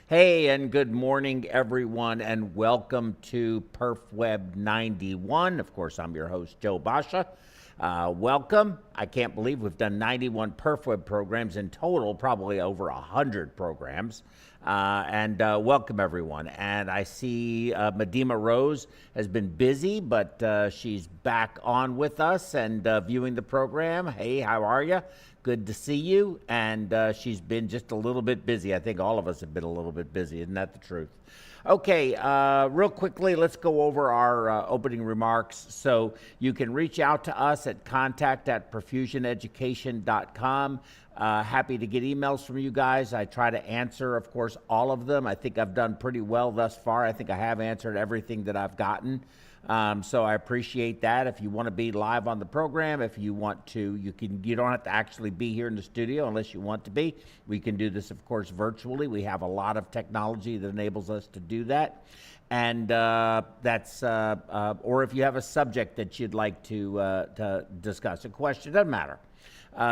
Hey, and good morning, everyone, and welcome to PerfWeb 91. Of course, I'm your host, Joe Basha. Welcome. I can't believe we've done 91 PerfWeb programs in total, probably over 100 programs. Welcome, everyone. And I see Medima Rose has been busy, but she's back on with us and viewing the program. Hey, how are you? Good to see you. And she's been just a little bit busy. I think all of us have been a little bit busy. Isn't that the truth? Okay, real quickly, let's go over our opening remarks. So you can reach out to us at contact@perfusioneducation.com. Happy to get emails from you guys. I try to answer, of course, all of them. I think I've done pretty well thus far. I think I have answered everything that I've gotten. So I appreciate that. If you want to be live on the program, if you want to, you don't have to actually be here in the studio unless you want to be. We can do this, of course, virtually. We have a lot of technology that enables us to do that. And or if you have a subject that you'd like to discuss, a question, doesn't matter.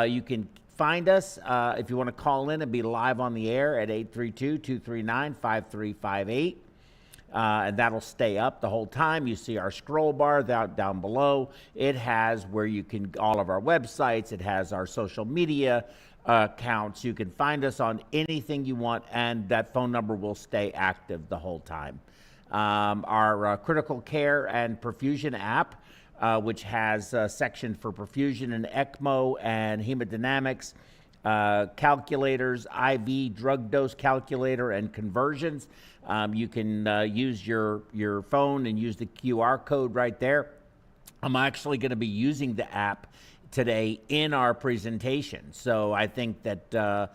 You can find us if you want to call in and be live on the air at 832-239-5358. And that'll stay up the whole time. You see our scroll bar down below. It has where you can, all of our websites, it has our social media accounts. You can find us on anything you want, and that phone number will stay active the whole time. Our critical care and perfusion app, which has a section for perfusion and ECMO and hemodynamics, calculators, IV drug dose calculator, and conversions. You can use your phone and use the QR code right there. I'm actually going to be using the app today in our presentation, so I think that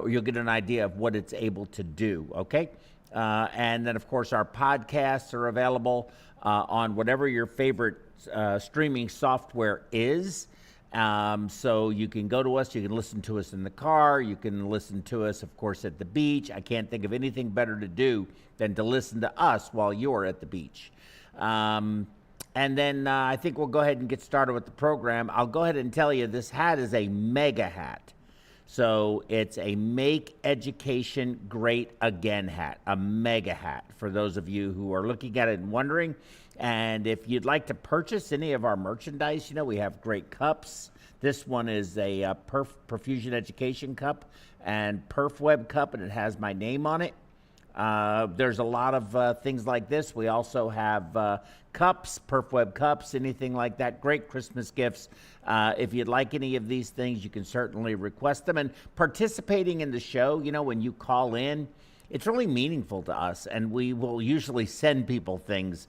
you'll get an idea of what it's able to do, okay? And then, of course, our podcasts are available on whatever your favorite streaming software is. So you can go to us, you can listen to us in the car, you can listen to us, of course, at the beach. I can't think of anything better to do than to listen to us while you're at the beach. And then I think we'll go ahead and get started with the program. I'll go ahead and tell you this hat is a mega hat. So it's a Make Education Great Again hat, a mega hat, for those of you who are looking at it and wondering. And if you'd like to purchase any of our merchandise, you know, we have great cups. This one is a Perfusion Education cup and PerfWeb cup, and it has my name on it. There's a lot of things like this. We also have cups, PerfWeb cups, anything like that. Great Christmas gifts. If you'd like any of these things, you can certainly request them. And participating in the show, you know, when you call in, it's really meaningful to us, and we will usually send people things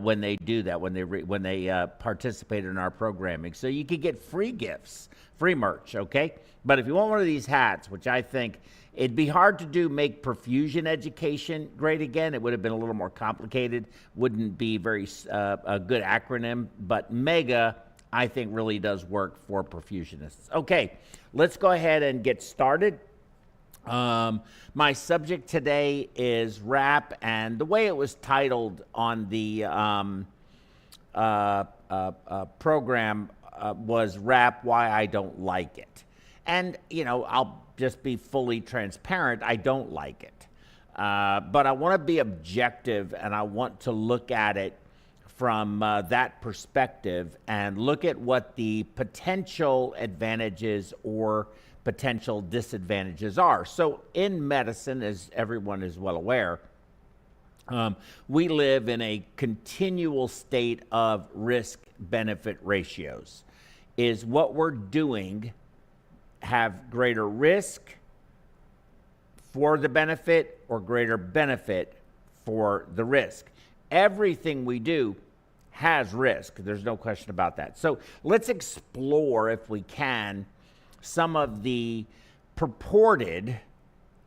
when they do that, when they participate in our programming. So you could get free gifts, free merch, okay? But if you want one of these hats, which I think it'd be hard to do, Make Perfusion Education Great Again. It would have been a little more complicated. Wouldn't be very a good acronym, but MEGA, I think, really does work for perfusionists. Okay, let's go ahead and get started. My subject today is RAPP, and the way it was titled on the program was RAPP, Why I Don't Like It. And, you know, I'll just be fully transparent, I don't like it. But I want to be objective, and I want to look at it from that perspective and look at what the potential advantages or potential disadvantages are. So in medicine, as everyone is well aware, we live in a continual state of risk-benefit ratios. Is what we're doing have greater risk for the benefit or greater benefit for the risk? Everything we do has risk. There's no question about that. So let's explore, if we can, some of the purported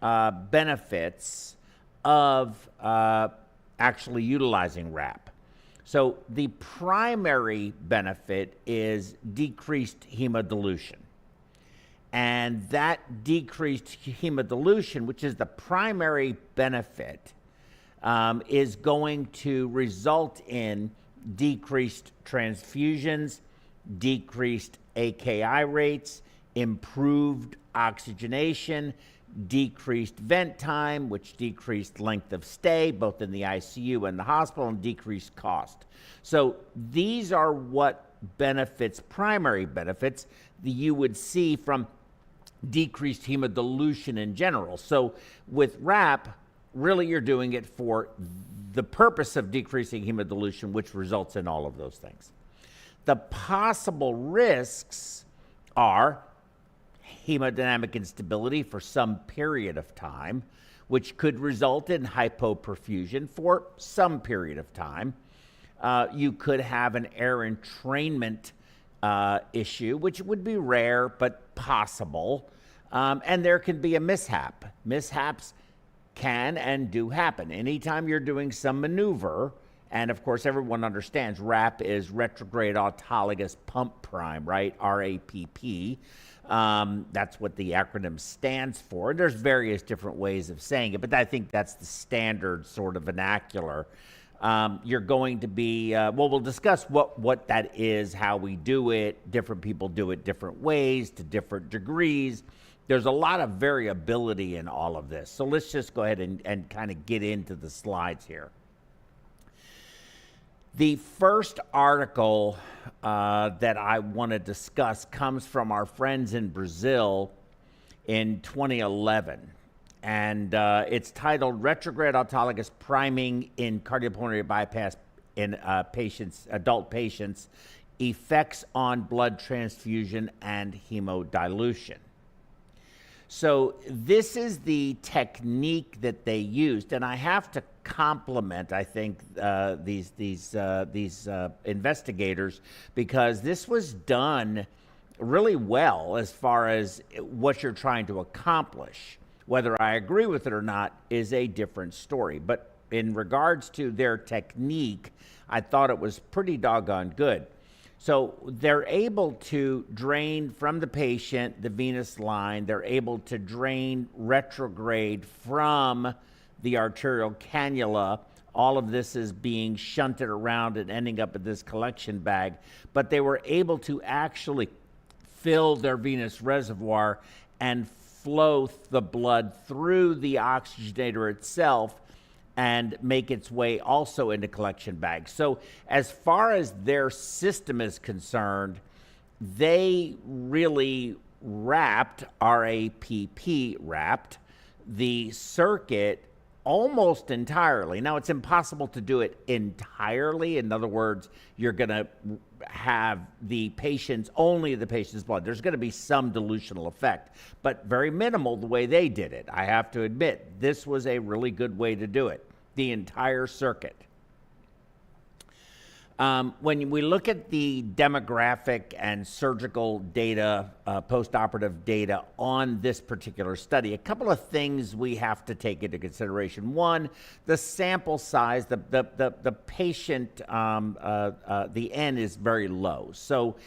benefits of actually utilizing RAPP. So the primary benefit is decreased hemodilution. And that decreased hemodilution, which is the primary benefit, is going to result in decreased transfusions, decreased AKI rates, improved oxygenation, decreased vent time, which decreased length of stay, both in the ICU and the hospital, and decreased cost. So these are what benefits, primary benefits, that you would see from decreased hemodilution in general. So with RAPP, really you're doing it for the purpose of decreasing hemodilution, which results in all of those things. The possible risks are hemodynamic instability for some period of time, which could result in hypo-perfusion for some period of time. You could have an air entrainment issue, which would be rare but possible. And there can be a mishap. Mishaps can and do happen. Anytime you're doing some maneuver, and of course everyone understands RAPP is Retrograde Autologous Pump Prime, right? RAPP. That's what the acronym stands for. There's various different ways of saying it, but I think that's the standard sort of vernacular. You're going to be, well, we'll discuss what that is, how we do it. Different people do it different ways to different degrees. There's a lot of variability in all of this. So let's just go ahead and kind of get into the slides here. The first article that I want to discuss comes from our friends in Brazil in 2011. And it's titled Retrograde Autologous Priming in Cardiopulmonary Bypass in adult patients, Effects on Blood Transfusion and Hemodilution. So this is the technique that they used, and I have to compliment, I think, these investigators, because this was done really well as far as what you're trying to accomplish. Whether I agree with it or not is a different story. But in regards to their technique, I thought it was pretty doggone good. So they're able to drain from the patient the venous line. They're able to drain retrograde from the arterial cannula. All of this is being shunted around and ending up in this collection bag. But they were able to actually fill their venous reservoir and flow the blood through the oxygenator itself and make its way also into collection bags. So as far as their system is concerned, they really wrapped, R-A-P-P, wrapped the circuit almost entirely. Now, it's impossible to do it entirely. In other words, you're going to have only the patient's blood. There's going to be some dilutional effect, but very minimal the way they did it. I have to admit, this was a really good way to do it, the entire circuit. When we look at the demographic and surgical data, post-operative data on this particular study, a couple of things we have to take into consideration. One, the sample size, the patient, the N is very low. So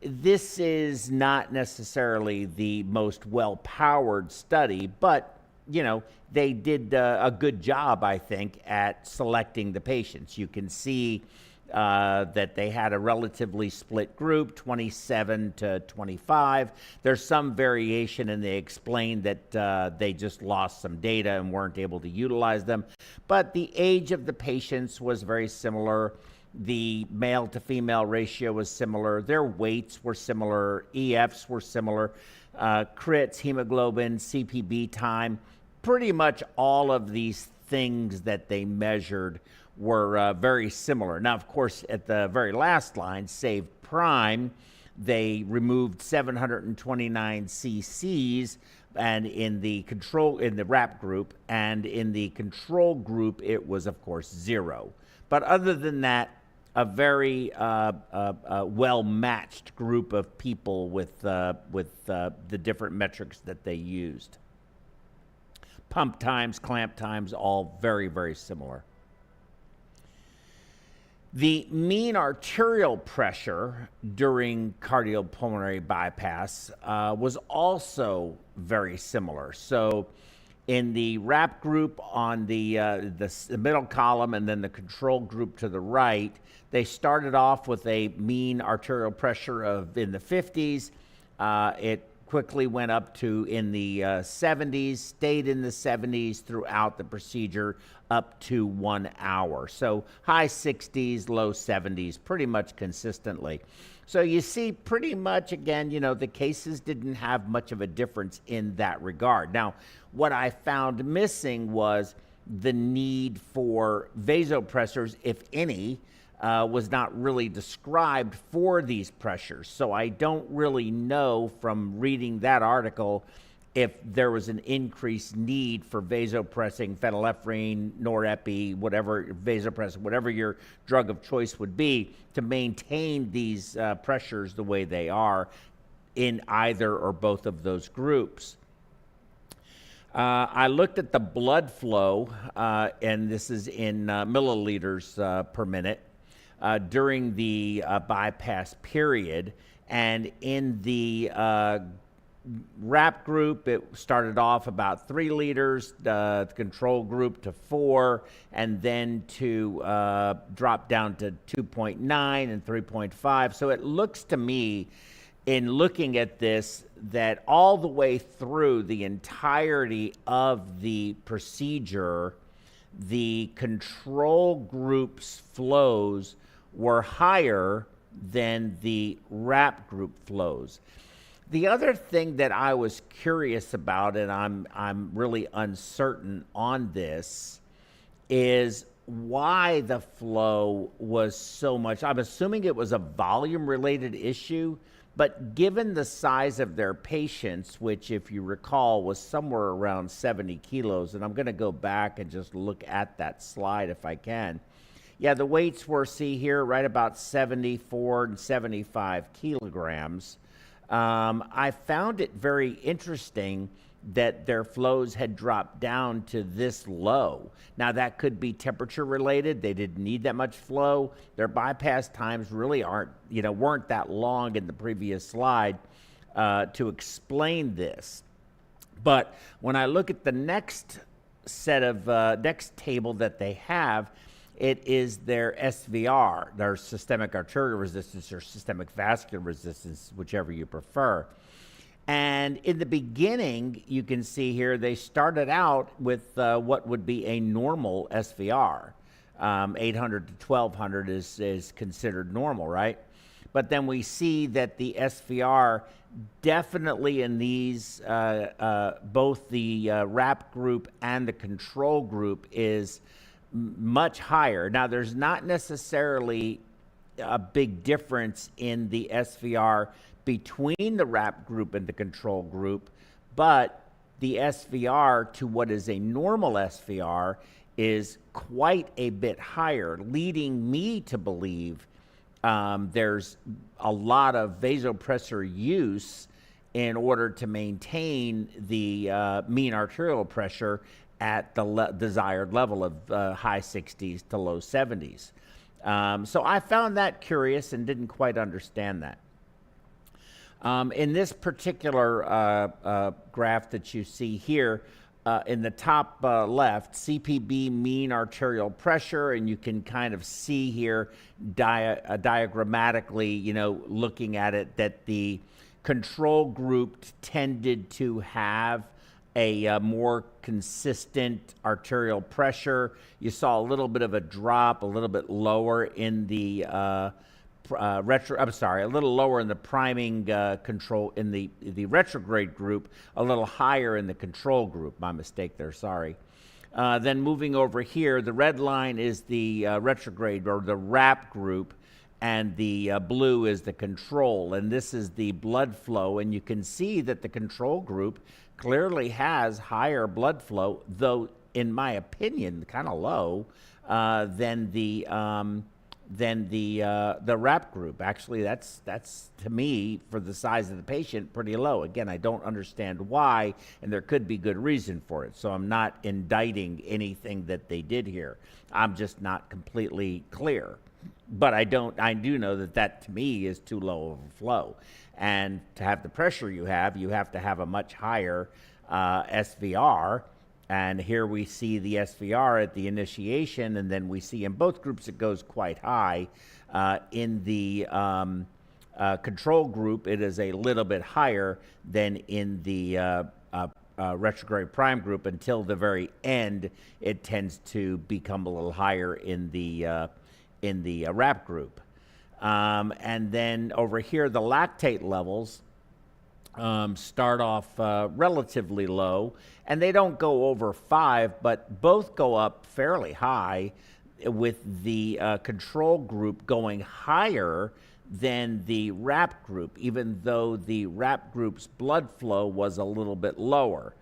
this is not necessarily the most well-powered study, but you know, they did a good job, I think, at selecting the patients. You can see that they had a relatively split group, 27 to 25. There's some variation, and they explained that they just lost some data and weren't able to utilize them. But the age of the patients was very similar. The male to female ratio was similar. Their weights were similar. EFs were similar. Crits, hemoglobin, CPB time, pretty much all of these things that they measured were very similar. Now, of course, at the very last line, Save Prime, they removed 729 cc's, and in the RAPP group, and in the control group, it was, of course, 0. But other than that, a very well-matched group of people with the different metrics that they used. Pump times, clamp times, all very, very similar. The mean arterial pressure during cardiopulmonary bypass was also very similar. So in the RAPP group on the middle column and then the control group to the right, they started off with a mean arterial pressure in the 50s. It quickly went up to in the 70s, stayed in the 70s throughout the procedure up to 1 hour. So high 60s, low 70s, pretty much consistently. So you see pretty much, again, the cases didn't have much of a difference in that regard. Now, what I found missing was the need for vasopressors, if any, was not really described for these pressures. So I don't really know from reading that article if there was an increased need for vasopressing, phenylephrine, norepi, whatever vasopressin, whatever your drug of choice would be, to maintain these pressures the way they are in either or both of those groups. I looked at the blood flow, and this is in milliliters per minute, during the bypass period. And in the RAPP group, it started off about 3 liters, the control group to 4, and then to drop down to 2.9 and 3.5. So it looks to me, in looking at this, that all the way through the entirety of the procedure, the control group's flows were higher than the RAPP group flows. The other thing that I was curious about, and I'm really uncertain on this, is why the flow was so much. I'm assuming it was a volume-related issue, but given the size of their patients, which, if you recall, was somewhere around 70 kilos, and I'm going to go back and just look at that slide if I can. Yeah, the weights were, see here, right about 74 and 75 kilograms. I found it very interesting that their flows had dropped down to this low. Now, that could be temperature related. They didn't need that much flow. Their bypass times really weren't that long in the previous slide to explain this. But when I look at the next set of next table that they have, it is their SVR, their systemic arterial resistance or systemic vascular resistance, whichever you prefer. And in the beginning, you can see here, they started out with what would be a normal SVR. 800 to 1200 is considered normal, right? But then we see that the SVR definitely in these, both the RAPP group and the control group is much higher. Now, there's not necessarily a big difference in the SVR between the RAPP group and the control group, but the SVR to what is a normal SVR is quite a bit higher, leading me to believe there's a lot of vasopressor use in order to maintain the mean arterial pressure at the desired level of high 60s to low 70s. So I found that curious and didn't quite understand that. In this particular graph that you see here, in the top left, CPB mean arterial pressure, and you can kind of see here diagrammatically, looking at it, that the control group tended to have a more consistent arterial pressure. You saw a little bit of a drop, a little bit lower in the a little lower in the priming control in the retrograde group, a little higher in the control group. My mistake there, sorry. Then moving over here, the red line is the retrograde or the RAPP group, and the blue is the control. And this is the blood flow, and you can see that the control group clearly has higher blood flow, though in my opinion, kind of low, than the RAPP group. Actually, that's to me, for the size of the patient, pretty low. Again, I don't understand why, and there could be good reason for it. So I'm not indicting anything that they did here. I'm just not completely clear. But I do know that to me is too low of a flow. And to have the pressure you have to have a much higher SVR. And here we see the SVR at the initiation, and then we see in both groups it goes quite high. In the control group, it is a little bit higher than in the retrograde prime group. Until the very end, it tends to become a little higher in the RAPP group. And then over here, the lactate levels start off relatively low, and they don't go over 5, but both go up fairly high, with the control group going higher than the RAPP group, even though the RAPP group's blood flow was a little bit lower.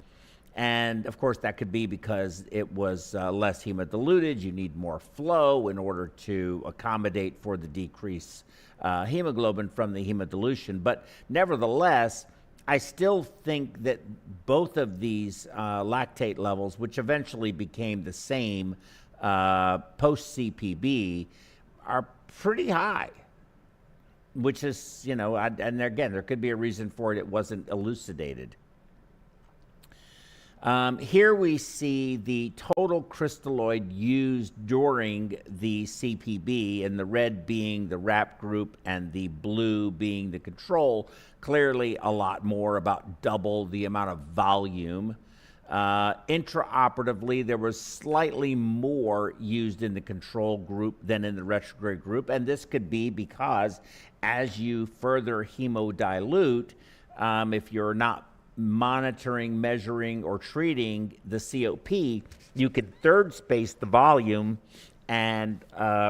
And of course, that could be because it was less hemodiluted. You need more flow in order to accommodate for the decreased hemoglobin from the hemodilution. But nevertheless, I still think that both of these lactate levels, which eventually became the same post-CPB, are pretty high, which is, you know, and again, there could be a reason for it. It wasn't elucidated. Here we see the total crystalloid used during the CPB, and the red being the RAPP group and the blue being the control. Clearly a lot more, about double the amount of volume. Intraoperatively, there was slightly more used in the control group than in the retrograde group, and this could be because as you further hemodilute, if you're not monitoring, measuring, or treating the COP, you can third space the volume, and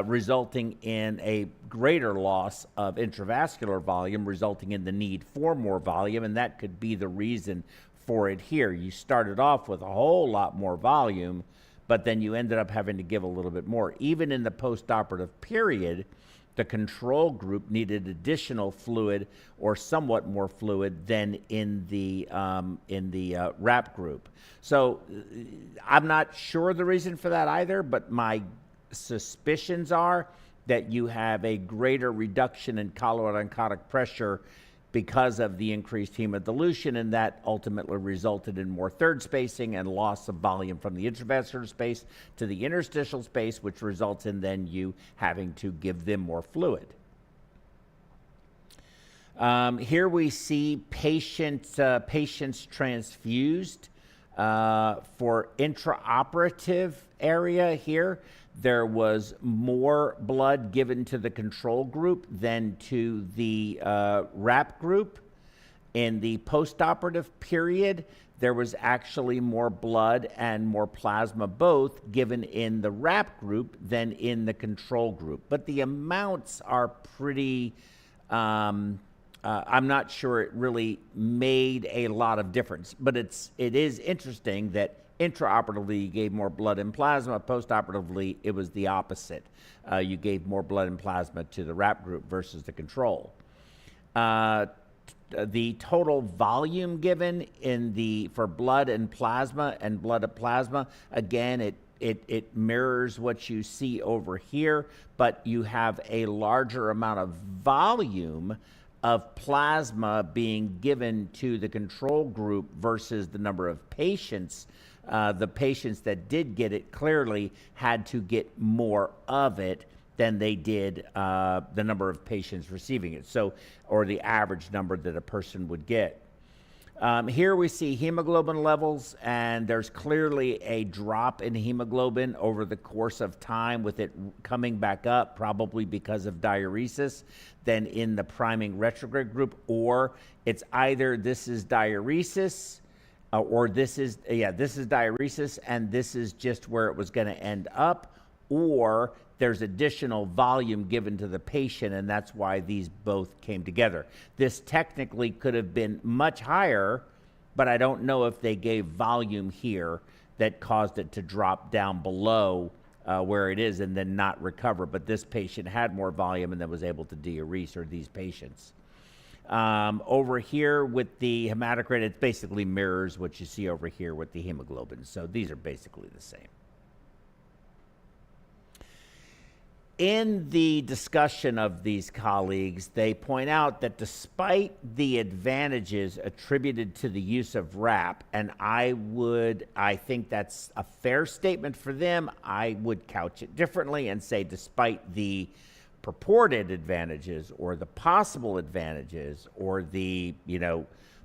resulting in a greater loss of intravascular volume, resulting in the need for more volume, and that could be the reason for it here. You started off with a whole lot more volume, but then you ended up having to give a little bit more. Even in the postoperative period, the control group needed additional fluid or somewhat more fluid than in the RAPP group. So I'm not sure the reason for that either, but my suspicions are that you have a greater reduction in colloid-oncotic pressure because of the increased hemodilution, and that ultimately resulted in more third spacing and loss of volume from the intravascular space to the interstitial space, which results in then you having to give them more fluid. Here we see patients transfused for intraoperative area here. There was more blood given to the control group than to the RAPP group. In the postoperative period, there was actually more blood and more plasma both given in the RAPP group than in the control group. But the amounts are pretty, I'm not sure it really made a lot of difference. But it is interesting that intraoperatively, you gave more blood and plasma. Postoperatively, it was the opposite. You gave more blood and plasma to the RAPP group versus the control. The total volume given for blood and plasma again, it mirrors what you see over here, but you have a larger amount of volume of plasma being given to the control group versus the number of patients. The patients that did get it clearly had to get more of it than they did the number of patients receiving it, or the average number that a person would get. Here we see hemoglobin levels, and there's clearly a drop in hemoglobin over the course of time, with it coming back up, probably because of diuresis, than in the priming retrograde group, or it's either this is diuresis, or this is diuresis, and this is just where it was going to end up, or there's additional volume given to the patient, and that's why these both came together. This technically could have been much higher, but I don't know if they gave volume here that caused it to drop down below where it is and then not recover. But this patient had more volume and then was able to diurese, or these patients. Over here with the hematocrit, it basically mirrors what you see over here with the hemoglobin. So these are basically the same. In the discussion of these colleagues, they point out that despite the advantages attributed to the use of RAPP, and I think that's a fair statement for them, I would couch it differently and say despite the purported advantages or the possible advantages or the,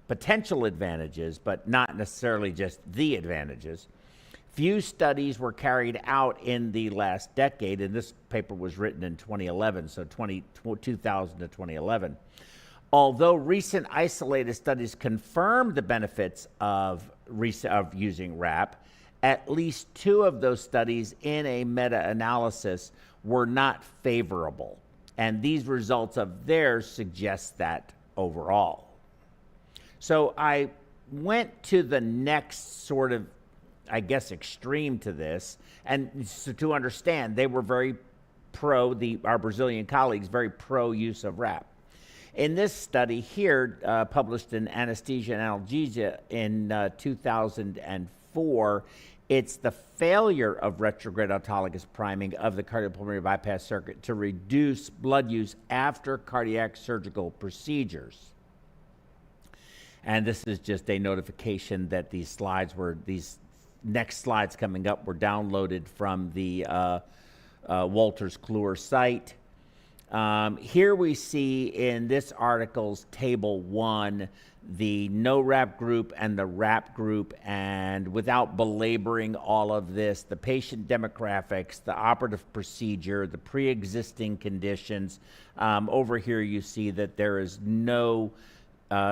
potential advantages, but not necessarily just the advantages. Few studies were carried out in the last decade, and this paper was written in 2011, so 2000 to 2011. Although recent isolated studies confirmed the benefits of using RAPP, at least 2 of those studies in a meta-analysis were not favorable, and these results of theirs suggest that overall. So I went to the next sort of, I guess, extreme to this, and so to understand, they were very pro, our Brazilian colleagues, very pro use of RAPP. In this study here, published in Anesthesia and Analgesia in 2004, it's the failure of retrograde autologous priming of the cardiopulmonary bypass circuit to reduce blood use after cardiac surgical procedures. And this is just a notification that these next slides coming up were downloaded from the Wolters Kluwer site. Here we see in this article's table 1 the no RAPP group and the RAPP group, and without belaboring all of this, the patient demographics, the operative procedure, the pre-existing conditions. Over here you see that there is no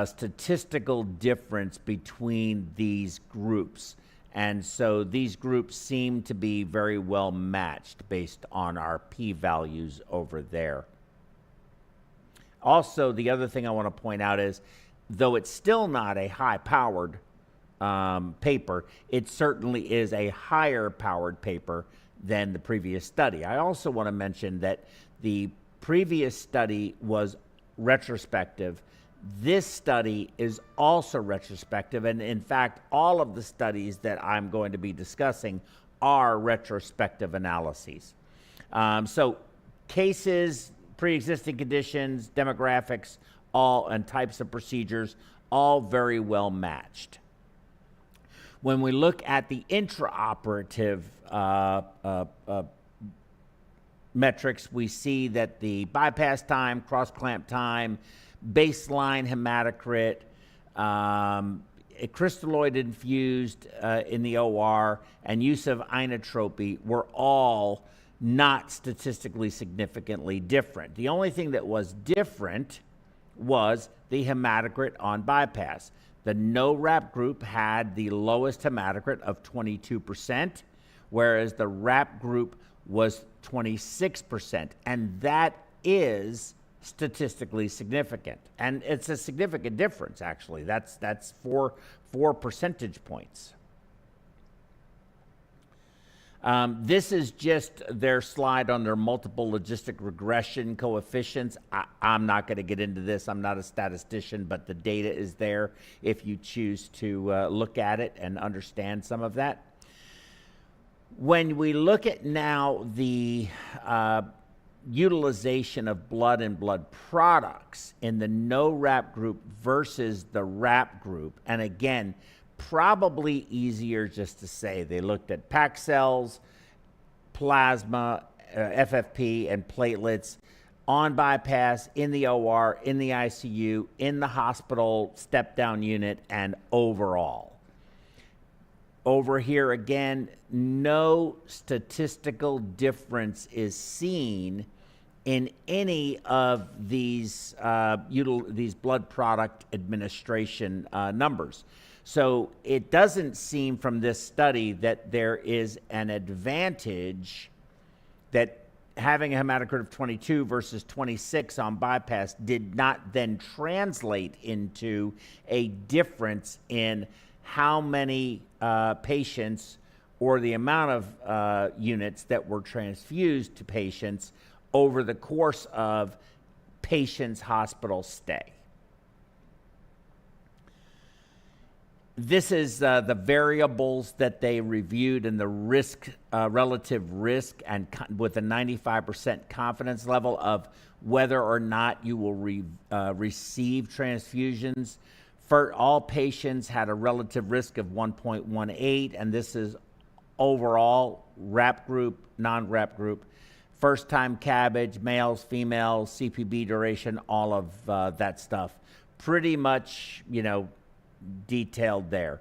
statistical difference between these groups. And so these groups seem to be very well matched based on our p-values over there. Also, the other thing I want to point out is, though it's still not a high-powered paper, it certainly is a higher-powered paper than the previous study. I also want to mention that the previous study was retrospective. This study is also retrospective, and in fact, all of the studies that I'm going to be discussing are retrospective analyses. So cases, pre-existing conditions, demographics, and types of procedures, all very well matched. When we look at the intraoperative metrics, we see that the bypass time, cross-clamp time, baseline hematocrit, a crystalloid infused in the OR, and use of inotropy were all not statistically significantly different. The only thing that was different was the hematocrit on bypass. The no RAPP group had the lowest hematocrit of 22%, whereas the RAPP group was 26%, and that is statistically significant, and it's a significant difference. Actually, that's four percentage points. This is just their slide on their multiple logistic regression coefficients. I'm not going to get into this. I'm not a statistician, but the data is there if you choose to look at it and understand some of that. When we look at now the utilization of blood and blood products in the no RAPP group versus the RAPP group, and again, probably easier just to say they looked at packed cells, plasma, FFP, and platelets on bypass, in the OR, in the ICU, in the hospital step-down unit, and overall. Over here again, no statistical difference is seen in any of these blood product administration numbers. So it doesn't seem from this study that there is an advantage that having a hematocrit of 22 versus 26 on bypass did not then translate into a difference in how many patients or the amount of units that were transfused to patients over the course of patients' hospital stay. This is the variables that they reviewed and the risk, relative risk, and with a 95% confidence level of whether or not you will receive transfusions. For all patients had a relative risk of 1.18, and this is overall RAPP group, non-RAPP group. first-time cabbage, males, females, CPB duration, all of that stuff. Pretty much, detailed there.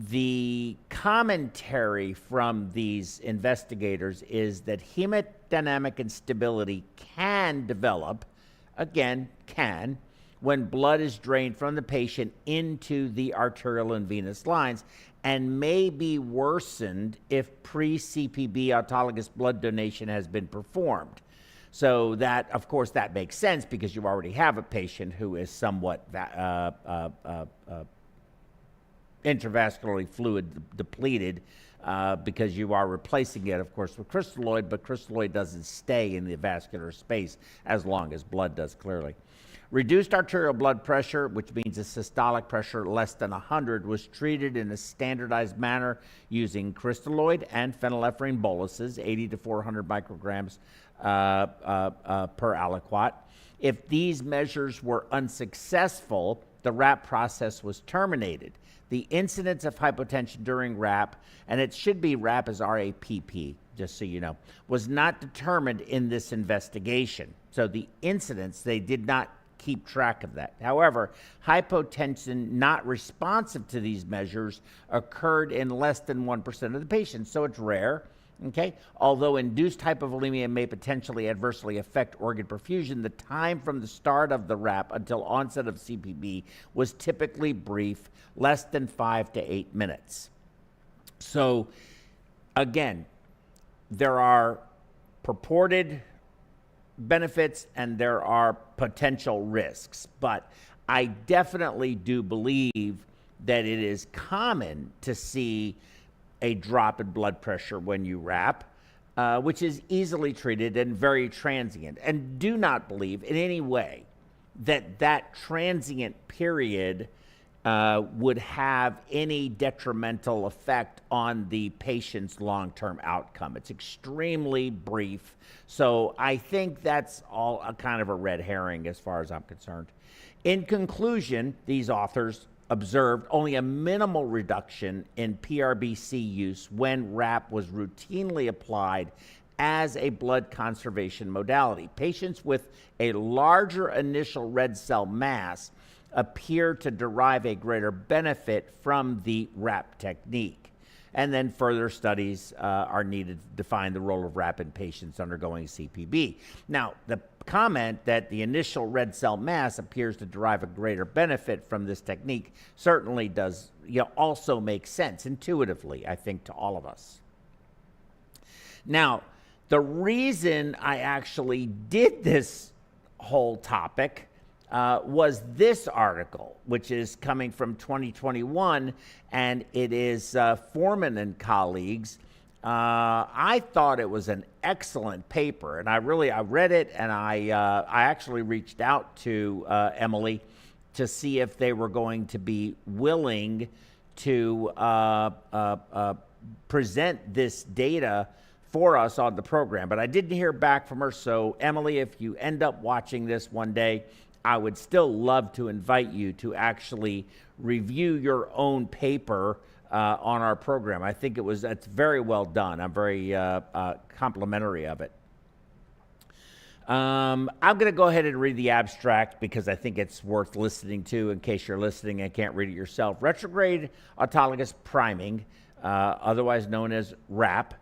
The commentary from these investigators is that hemodynamic instability can develop, again, can, when blood is drained from the patient into the arterial and venous lines, and may be worsened if pre-CPB autologous blood donation has been performed. So that, of course, that makes sense because you already have a patient who is somewhat intravascularly fluid depleted because you are replacing it, of course, with crystalloid, but crystalloid doesn't stay in the vascular space as long as blood does, clearly. Reduced arterial blood pressure, which means a systolic pressure less than 100, was treated in a standardized manner using crystalloid and phenylephrine boluses, 80 to 400 micrograms per aliquot. If these measures were unsuccessful, the RAPP process was terminated. The incidence of hypotension during RAPP, and it should be RAPP as RAPP, just so you know, was not determined in this investigation. So the incidence, they did not keep track of that. However, hypotension not responsive to these measures occurred in less than 1% of the patients, so it's rare. Okay? Although induced hypovolemia may potentially adversely affect organ perfusion, the time from the start of the RAPP until onset of CPB was typically brief, less than 5 to 8 minutes. So, again, there are purported benefits and there are potential risks, but I definitely do believe that it is common to see a drop in blood pressure when you RAPP, which is easily treated and very transient. And do not believe in any way that that transient period would have any detrimental effect on the patient's long-term outcome. It's extremely brief. So I think that's all a kind of a red herring as far as I'm concerned. In conclusion, these authors observed only a minimal reduction in PRBC use when RAPP was routinely applied as a blood conservation modality. Patients with a larger initial red cell mass appear to derive a greater benefit from the RAPP technique. And then further studies are needed to define the role of RAPP in patients undergoing CPB. Now, the comment that the initial red cell mass appears to derive a greater benefit from this technique certainly does also make sense intuitively, I think, to all of us. Now, the reason I actually did this whole topic was this article, which is coming from 2021, and it is Foreman and colleagues. I thought it was an excellent paper, and I read it, and I actually reached out to Emily to see if they were going to be willing to present this data for us on the program, but I didn't hear back from her. So Emily, if you end up watching this one day, I would still love to invite you to actually review your own paper on our program. I think it's very well done. I'm very complimentary of it. I'm going to go ahead and read the abstract because I think it's worth listening to in case you're listening and can't read it yourself. Retrograde autologous priming, otherwise known as RAPP,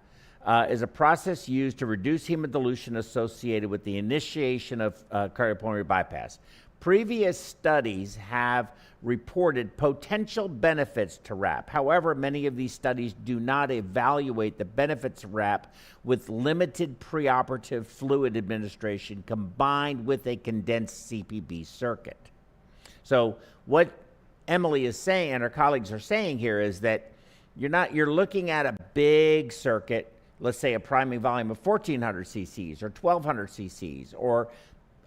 is a process used to reduce hemodilution associated with the initiation of cardiopulmonary bypass. Previous studies have reported potential benefits to RAPP. However, many of these studies do not evaluate the benefits of RAPP with limited preoperative fluid administration combined with a condensed CPB circuit. So what Emily is saying and her colleagues are saying here is that you're looking at a big circuit, let's say a priming volume of 1,400 cc's or 1,200 cc's or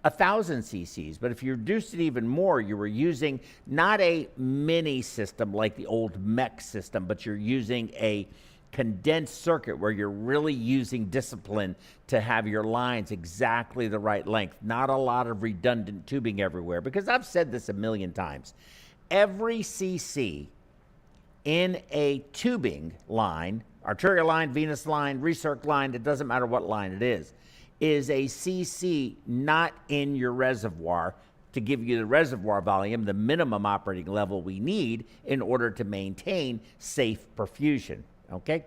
1,000 cc's. But if you reduced it even more, you were using not a mini system like the old mech system, but you're using a condensed circuit where you're really using discipline to have your lines exactly the right length, not a lot of redundant tubing everywhere. Because I've said this a million times. Every cc in a tubing line, arterial line, venous line, recirc line, it doesn't matter what line it is is a CC not in your reservoir to give you the reservoir volume, the minimum operating level we need in order to maintain safe perfusion, okay?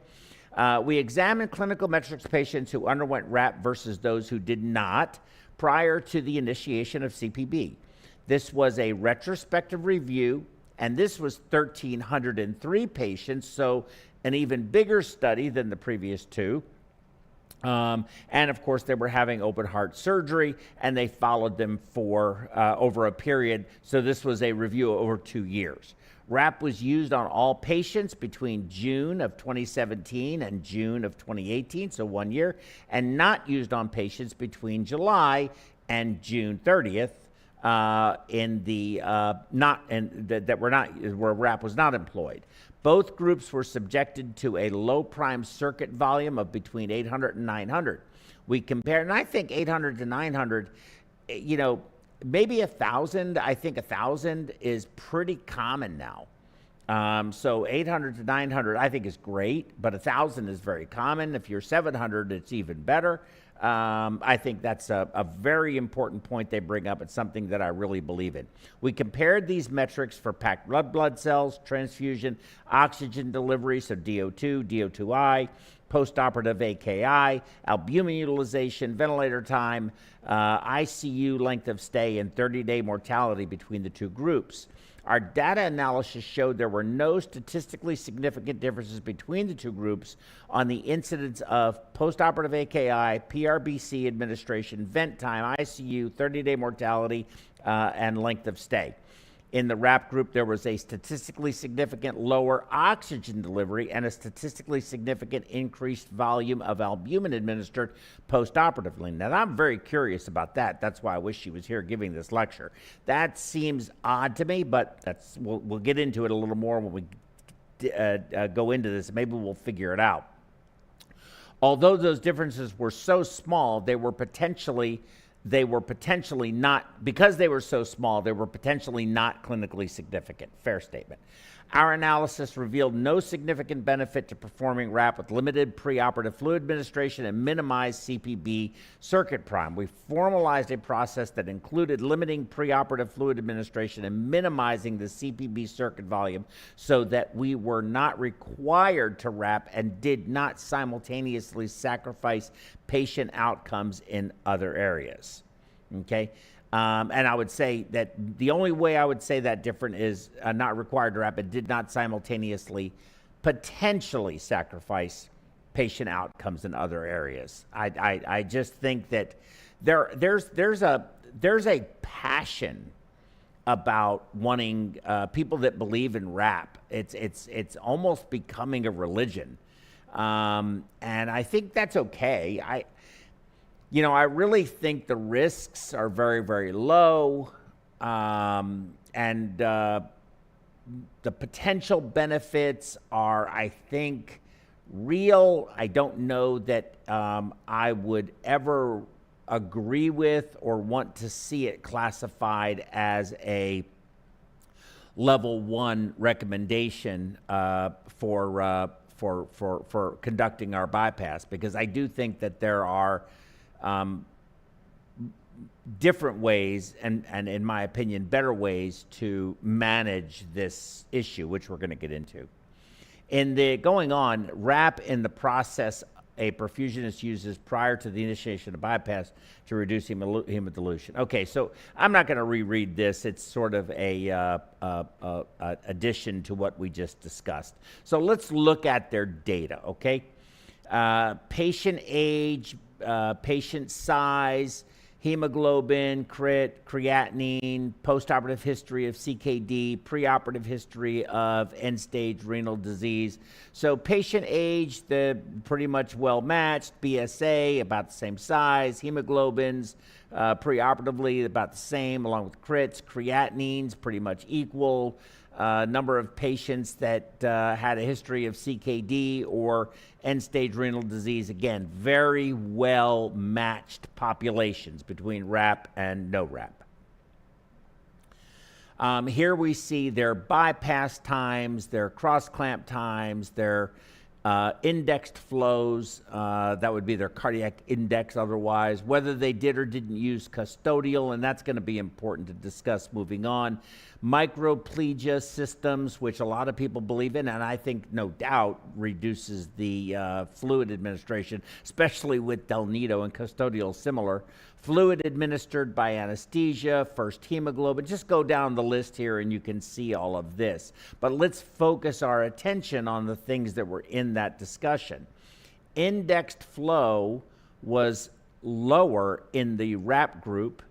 We examined clinical metrics patients who underwent RAPP versus those who did not prior to the initiation of CPB. This was a retrospective review, and this was 1,303 patients, so an even bigger study than the previous two. And of course, they were having open heart surgery, and they followed them for over a period. So this was a review over 2 years. RAPP was used on all patients between June of 2017 and June of 2018, so 1 year, and not used on patients between July and June 30th where RAPP was not employed. Both groups were subjected to a low prime circuit volume of between 800 and 900. We compared, and I think 800 to 900, you know, maybe 1,000. I think 1,000 is pretty common now. So 800 to 900 I think is great, but 1,000 is very common. If you're 700, it's even better. I think that's a very important point they bring up. It's something that I really believe in. We compared these metrics for packed blood cells, transfusion, oxygen delivery, so DO2, DO2I, postoperative AKI, albumin utilization, ventilator time, ICU length of stay, and 30-day mortality between the two groups. Our data analysis showed there were no statistically significant differences between the two groups on the incidence of postoperative AKI, PRBC administration, vent time, ICU, 30-day mortality, and length of stay. In the RAPP group, there was a statistically significant lower oxygen delivery and a statistically significant increased volume of albumin administered postoperatively. Now, I'm very curious about that. That's why I wish she was here giving this lecture. That seems odd to me, but we'll get into it a little more when we go into this. Maybe we'll figure it out. Although those differences were so small, they were potentially not, because they were so small, they were potentially not clinically significant. Fair statement. Our analysis revealed no significant benefit to performing RAPP with limited preoperative fluid administration and minimized CPB circuit prime. We formalized a process that included limiting preoperative fluid administration and minimizing the CPB circuit volume so that we were not required to RAPP and did not simultaneously sacrifice patient outcomes in other areas. Okay? And I would say that the only way I would say that different is not required to RAPP, but did not simultaneously potentially sacrifice patient outcomes in other areas. I just think that there's a passion about wanting people that believe in RAPP. It's almost becoming a religion, and I think that's okay. I really think the risks are very, very low, and the potential benefits are, I think, real. I don't know that I would ever agree with or want to see it classified as a level 1 recommendation for conducting our bypass, because I do think that there are different ways and in my opinion better ways to manage this issue, which we're going to get into. In the going on, RAPP in the process a perfusionist uses prior to the initiation of bypass to reduce hemodilution. Okay, so I'm not going to reread this. It's sort of a addition to what we just discussed. So let's look at their data, okay? Patient age, patient size, hemoglobin, creatinine, postoperative history of CKD, preoperative history of end-stage renal disease. So patient age, pretty much well matched. BSA, about the same size. Hemoglobins, preoperatively about the same, along with crits. Creatinines, pretty much equal. Number of patients that had a history of CKD or end-stage renal disease, again, very well matched populations between RAPP and no RAPP. Here we see their bypass times, their cross-clamp times, their indexed flows, that would be their cardiac index otherwise, whether they did or didn't use custodial, and that's going to be important to discuss moving on. Microplegia systems, which a lot of people believe in, and I think no doubt reduces the fluid administration, especially with Del Nido and custodial similar. Fluid administered by anesthesia, first hemoglobin. Just go down the list here and you can see all of this. But let's focus our attention on the things that were in that discussion. Indexed flow was lower in the RAPP group,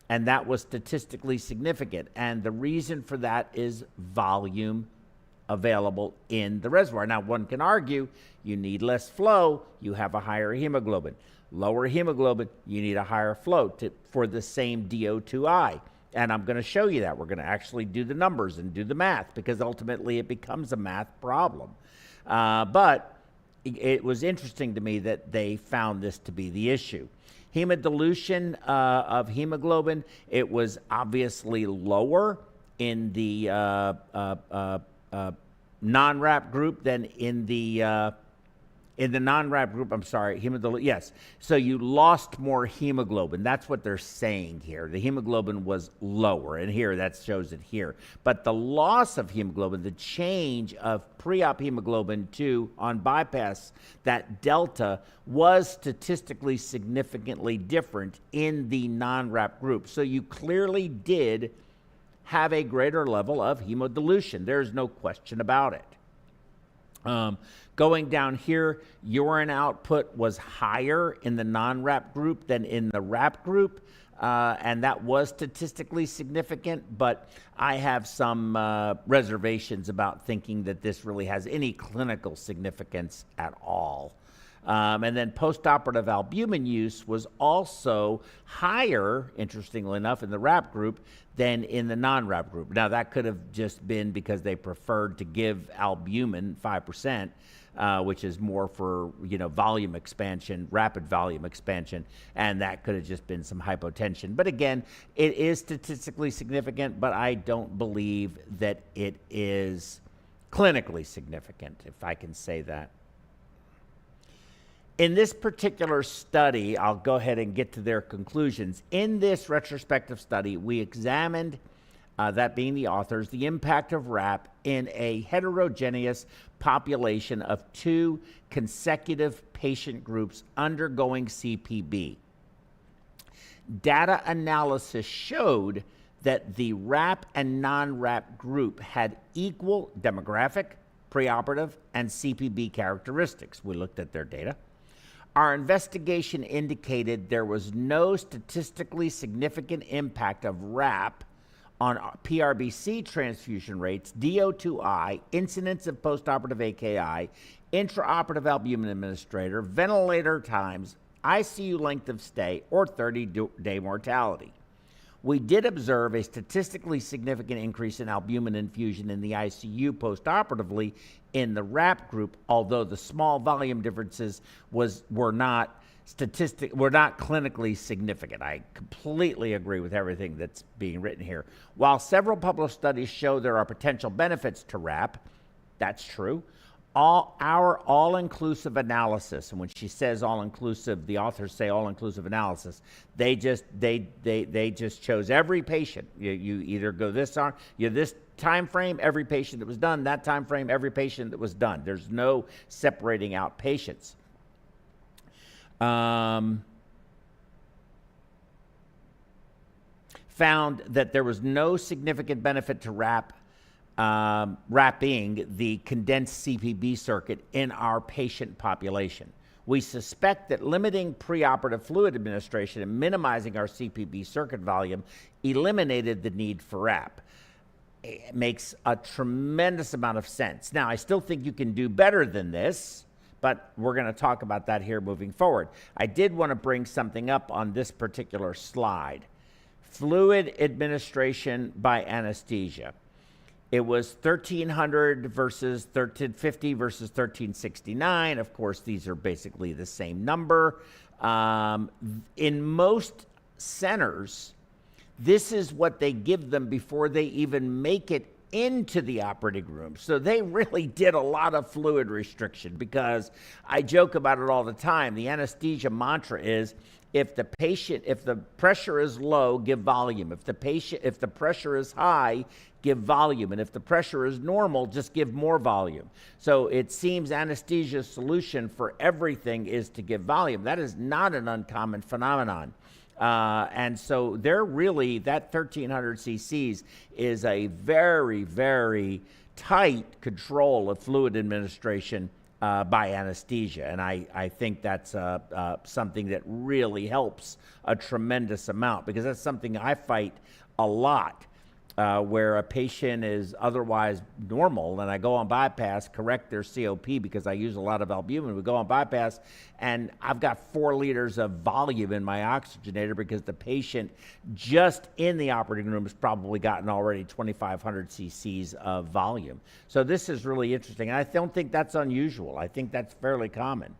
and that was statistically significant. And the reason for that is volume available in the reservoir. Now, one can argue you need less flow, you have a higher hemoglobin. Lower hemoglobin, you need a higher flow for the same DO2I. And I'm going to show you that. We're going to actually do the numbers and do the math, because ultimately it becomes a math problem. But it was interesting to me that they found this to be the issue. Hemodilution of hemoglobin, it was obviously lower in the non-RAPP group than in the non-RAPP group. I'm sorry, yes. So you lost more hemoglobin. That's what they're saying here. The hemoglobin was lower, and here that shows it here. But the loss of hemoglobin, the change of pre-op hemoglobin to on bypass, that delta was statistically significantly different in the non-RAPP group. So you clearly did have a greater level of hemodilution. There's no question about it. Going down here, urine output was higher in the non-RAPP group than in the RAPP group, and that was statistically significant, but I have some reservations about thinking that this really has any clinical significance at all. And then postoperative albumin use was also higher, interestingly enough, in the RAPP group than in the non-RAPP group. Now, that could have just been because they preferred to give albumin 5%, which is more for, volume expansion, rapid volume expansion, and that could have just been some hypotension. But again, it is statistically significant, but I don't believe that it is clinically significant, if I can say that. In this particular study, I'll go ahead and get to their conclusions. In this retrospective study, we examined, that being the authors, the impact of RAPP in a heterogeneous population of 2 consecutive patient groups undergoing CPB. Data analysis showed that the RAPP and non-RAPP group had equal demographic, preoperative, and CPB characteristics. We looked at their data. Our investigation indicated there was no statistically significant impact of RAPP on PRBC transfusion rates, DO2I, incidence of postoperative AKI, intraoperative albumin administrator, ventilator times, ICU length of stay, or 30-day mortality. We did observe a statistically significant increase in albumin infusion in the ICU postoperatively in the RAPP group, although the small volume differences were not clinically significant. I completely agree with everything that's being written here. While several published studies show there are potential benefits to RAPP, that's true. Our all-inclusive analysis, and when she says all-inclusive, the authors say all-inclusive analysis, they just chose every patient. You either go this time frame, every patient that was done, that time frame, every patient that was done. There's no separating out patients. Found that there was no significant benefit to wrapping the condensed CPB circuit in our patient population. We suspect that limiting preoperative fluid administration and minimizing our CPB circuit volume eliminated the need for RAPP. It makes a tremendous amount of sense. Now, I still think you can do better than this, but we're going to talk about that here moving forward. I did want to bring something up on this particular slide. Fluid administration by anesthesia. It was 1,300 versus 1,350 versus 1,369. Of course, these are basically the same number. In most centers, this is what they give them before they even make it into the operating room. So they really did a lot of fluid restriction, because I joke about it all the time. The anesthesia mantra is, if the pressure is low, give volume. If the pressure is high, give volume. And if the pressure is normal, just give more volume. So it seems anesthesia's solution for everything is to give volume. That is not an uncommon phenomenon. And so they're really, that 1,300 cc's is a very, very tight control of fluid administration by anesthesia. And I think that's something that really helps a tremendous amount, because that's something I fight a lot. Where a patient is otherwise normal, and I go on bypass, correct their COP because I use a lot of albumin. We go on bypass, and I've got 4 liters of volume in my oxygenator, because the patient just in the operating room has probably gotten already 2,500 cc's of volume. So this is really interesting. And I don't think that's unusual. I think that's fairly common.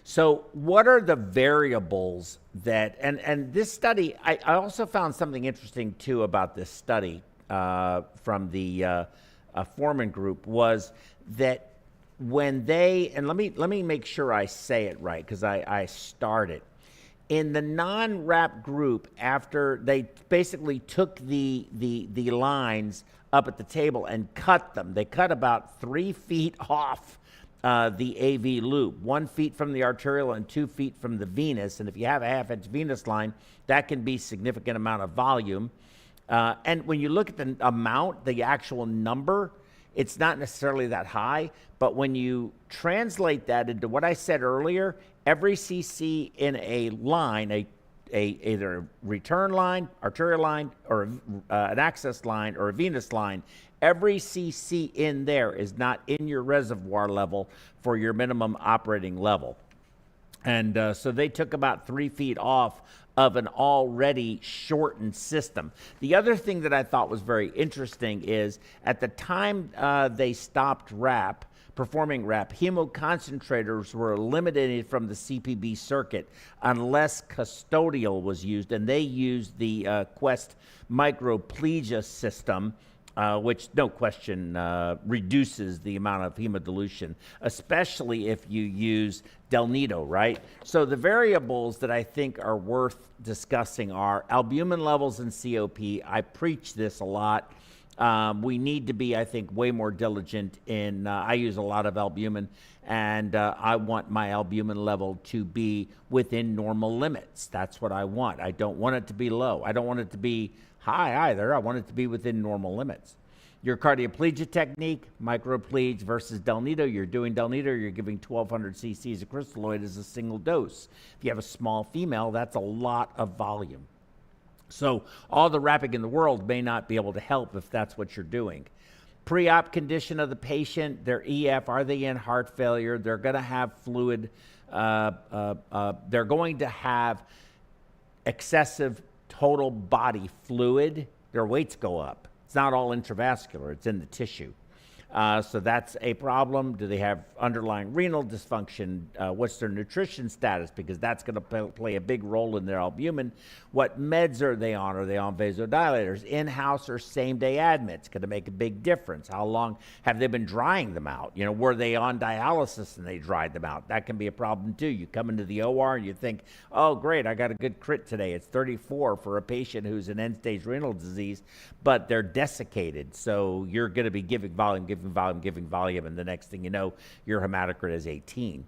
So what are the variables that, and this study, I also found something interesting too about this study from the Foreman group, was that when they, and let me make sure I say it right, because I started. In the non-RAPP group, after they basically took the lines up at the table and cut them, they cut about 3 feet off the AV loop, 1 foot from the arterial and 2 feet from the venous. And if you have a half-inch venous line, that can be a significant amount of volume. And when you look at the amount, the actual number, it's not necessarily that high. But when you translate that into what I said earlier, every cc in a line, either a return line, arterial line, or an access line, or a venous line, every cc in there is not in your reservoir level for your minimum operating level. And so they took about 3 feet off of an already shortened system. The other thing that I thought was very interesting is, at the time they stopped RAPP, performing RAPP, hemoconcentrators were eliminated from the CPB circuit unless custodial was used, and they used the Quest microplegia system, which no question reduces the amount of hemodilution, especially if you use Delnito, right? So the variables that I think are worth discussing are albumin levels and COP. I preach this a lot. We need to be, I think, way more diligent in, I use a lot of albumin, and I want my albumin level to be within normal limits. That's what I want. I don't want it to be low. I don't want it to be high either. I want it to be within normal limits. Your cardioplegia technique, microplege versus Delnito. You're doing Delnito, you're giving 1,200 cc's of crystalloid as a single dose. If you have a small female, that's a lot of volume. So all the wrapping in the world may not be able to help if that's what you're doing. Pre-op condition of the patient, their EF, are they in heart failure? They're going to have fluid, they're going to have excessive total body fluid. Their weights go up. It's not all intravascular, it's in the tissue. So that's a problem. Do they have underlying renal dysfunction? What's their nutrition status? Because that's going to play a big role in their albumin. What meds are they on? Are they on vasodilators? In-house or same-day admits? Going to make a big difference. How long have they been drying them out? You know, were they on dialysis and they dried them out? That can be a problem too. You come into the OR and you think, oh, great, I got a good crit today. It's 34 for a patient who's in end-stage renal disease, but they're desiccated. So you're going to be giving volume, and the next thing you know, your hematocrit is 18.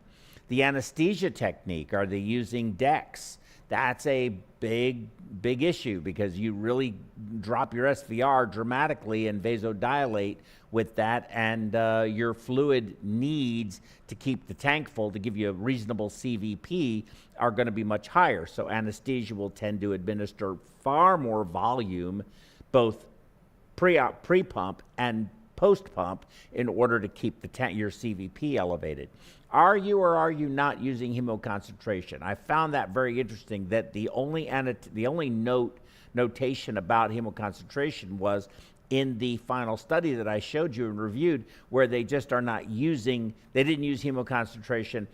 The anesthesia technique, are they using DEX? That's a big issue, because you really drop your SVR dramatically and vasodilate with that, and your fluid needs to keep the tank full to give you a reasonable CVP are going to be much higher. So anesthesia will tend to administer far more volume, both pre-op, pre-pump, and post-pump, in order to keep your CVP elevated. Are you or are you not using hemoconcentration? I found that very interesting, that the only notation about hemoconcentration was in the final study that I showed you and reviewed, where they just are not using, they didn't use hemoconcentration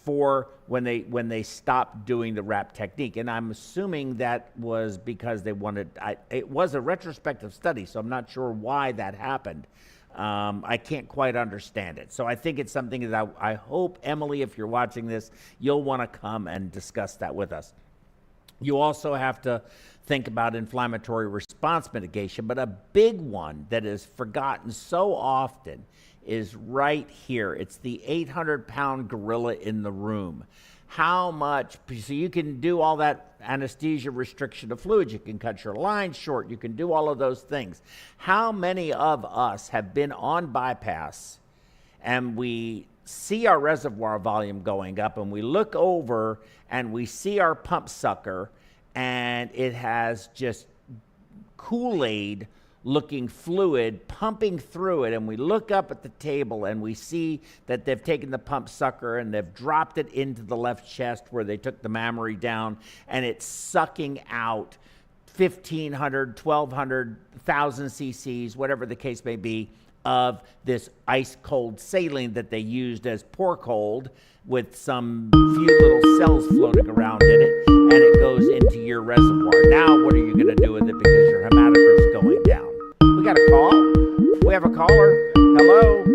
before when they stopped doing the RAPP technique. And I'm assuming that was because they wanted, it was a retrospective study, so I'm not sure why that happened. I can't quite understand it. So I think it's something that I hope, Emily, if you're watching this, you'll want to come and discuss that with us. You also have to think about inflammatory response mitigation, but a big one that is forgotten so often is right here. It's the 800-pound gorilla in the room. How much, so you can do all that anesthesia, restriction of fluids, you can cut your line short, you can do all of those things. How many of us have been on bypass and we see our reservoir volume going up and we look over and we see our pump sucker and it has just Kool-Aid looking fluid pumping through it, and we look up at the table and we see that they've taken the pump sucker and they've dropped it into the left chest where they took the mammary down, and it's sucking out 1,500, 1,200, 1,000 cc's, whatever the case may be, of this ice cold saline that they used as pour cold with some few little cells floating around in it, and it goes into your reservoir. Now what are you going to do with it because your hematocrit's going down? We got a call? We have a caller? Hello?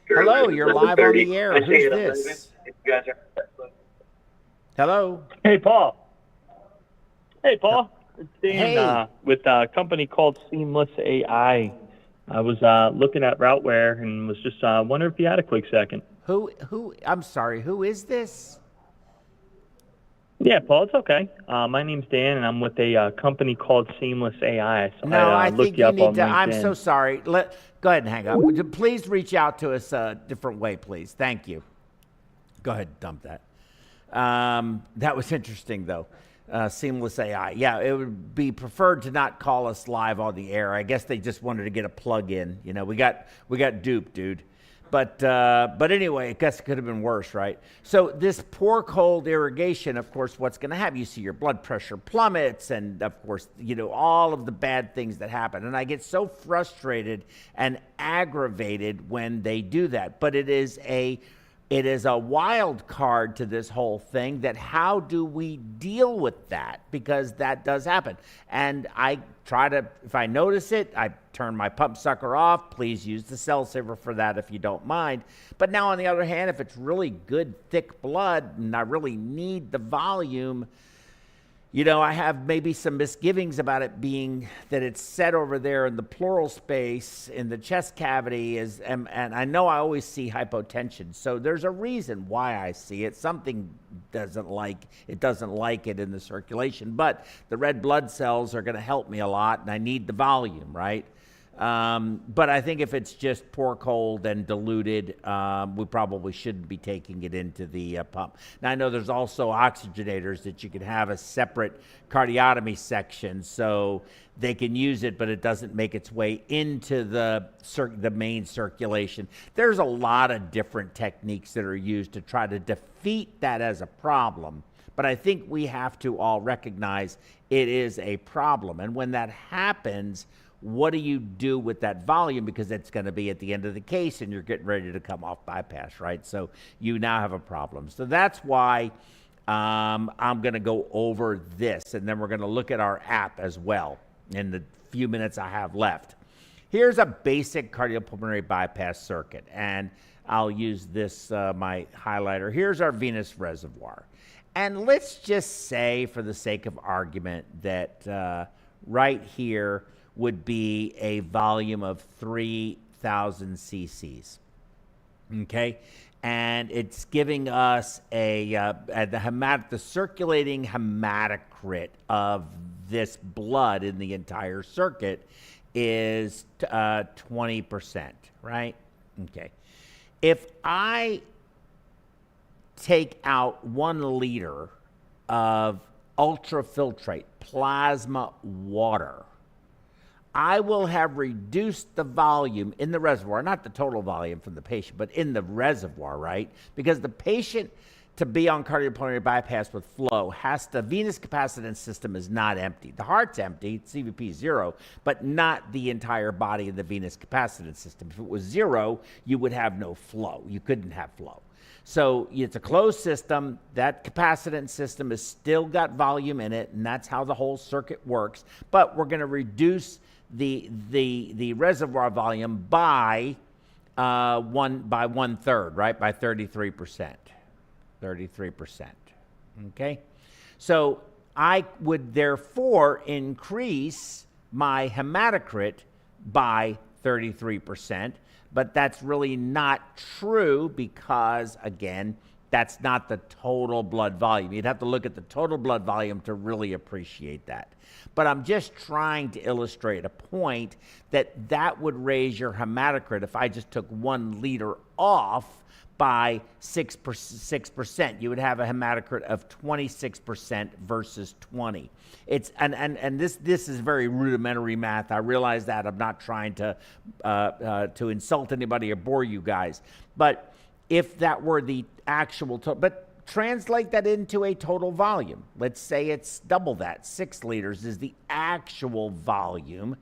Hello, you're live on the air. Who's this? Hello? Hey, Paul. Hey, Paul. It's Dan with a company called Seamless AI. I was looking at Routeware and was just wondering if you had a quick second. I'm sorry, who is this? Yeah, Paul, it's okay. My name's Dan, and I'm with a company called Seamless AI. So no, I think you need to. LinkedIn. I'm so sorry. Go ahead and hang up. Please reach out to us a different way, please. Thank you. Go ahead and dump that. That was interesting, though. Seamless AI. Yeah, it would be preferred to not call us live on the air. I guess they just wanted to get a plug in. You know, we got duped, dude. But anyway, I guess it could have been worse, right? So this pour cold irrigation, of course, what's going to happen? You see your blood pressure plummets, and of course, you know, all of the bad things that happen. And I get so frustrated and aggravated when they do that. But it is a wild card to this whole thing, that how do we deal with that? Because that does happen. And I try to, if I notice it, I turn my pump sucker off. Please use the cell saver for that if you don't mind. But now on the other hand, if it's really good, thick blood and I really need the volume, you know, I have maybe some misgivings about it being that it's set over there in the pleural space in the chest cavity, and I know I always see hypotension. So there's a reason why I see it. Something doesn't like it in the circulation, but the red blood cells are going to help me a lot, and I need the volume, right? But I think if it's just pour cold and diluted, we probably shouldn't be taking it into the pump. Now, I know there's also oxygenators that you can have a separate cardiotomy section so they can use it, but it doesn't make its way into the main circulation. There's a lot of different techniques that are used to try to defeat that as a problem. But I think we have to all recognize it is a problem. And when that happens, what do you do with that volume? Because it's going to be at the end of the case and you're getting ready to come off bypass, right? So you now have a problem. So that's why I'm going to go over this, and then we're going to look at our app as well in the few minutes I have left. Here's a basic cardiopulmonary bypass circuit, and I'll use this, my highlighter. Here's our venous reservoir. And let's just say, for the sake of argument, that right here would be a volume of 3,000 cc's, okay? And it's giving us the circulating hematocrit of this blood in the entire circuit is 20%, right? Okay. If I take out 1 liter of ultrafiltrate plasma water, I will have reduced the volume in the reservoir, not the total volume from the patient, but in the reservoir, right? Because the patient to be on cardiopulmonary bypass with flow the venous capacitance system is not empty. The heart's empty, CVP is 0, but not the entire body of the venous capacitance system. If it was 0, you would have no flow. You couldn't have flow. So it's a closed system. That capacitance system has still got volume in it, and that's how the whole circuit works. But we're going to reduce the reservoir volume by 1/3, right? By 33%. 33%. Okay? So I would therefore increase my hematocrit by 33%, but that's really not true because, again, that's not the total blood volume. You'd have to look at the total blood volume to really appreciate that. But I'm just trying to illustrate a point that would raise your hematocrit if I just took 1 liter off by 6%. You would have a hematocrit of 26% versus 20. It's and this is very rudimentary math. I realize that. I'm not trying to insult anybody or bore you guys. But if that were the actual total, but translate that into a total volume. Let's say it's double that. 6 liters is the actual volume.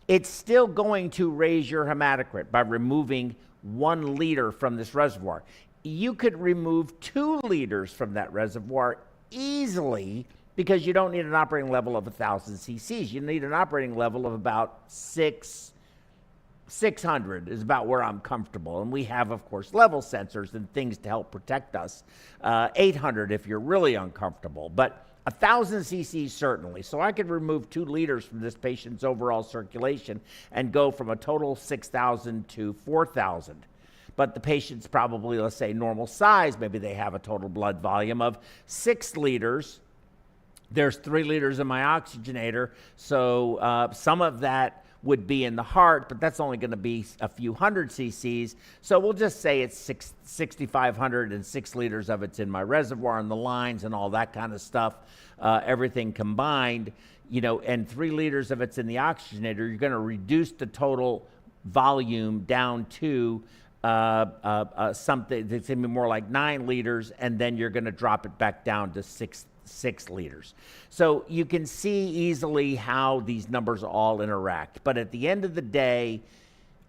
It's still going to raise your hematocrit by removing 1 liter from this reservoir. You could remove 2 liters from that reservoir easily because you don't need an operating level of 1,000 cc's. You need an operating level of about 600 is about where I'm comfortable. And we have, of course, level sensors and things to help protect us. 800 if you're really uncomfortable, but 1,000 cc's certainly. So I could remove 2 liters from this patient's overall circulation and go from a total 6,000 to 4,000. But the patient's probably, let's say, normal size. Maybe they have a total blood volume of 6 liters. There's 3 liters in my oxygenator. So some of that would be in the heart, but that's only going to be a few hundred cc's. So we'll just say it's 6,500 and 6 liters of it's in my reservoir and the lines and all that kind of stuff, everything combined, and 3 liters of it's in the oxygenator. You're going to reduce the total volume down to something that's going to be more like 9 liters, and then you're going to drop it back down to 6 liters. So you can see easily how these numbers all interact. But at the end of the day,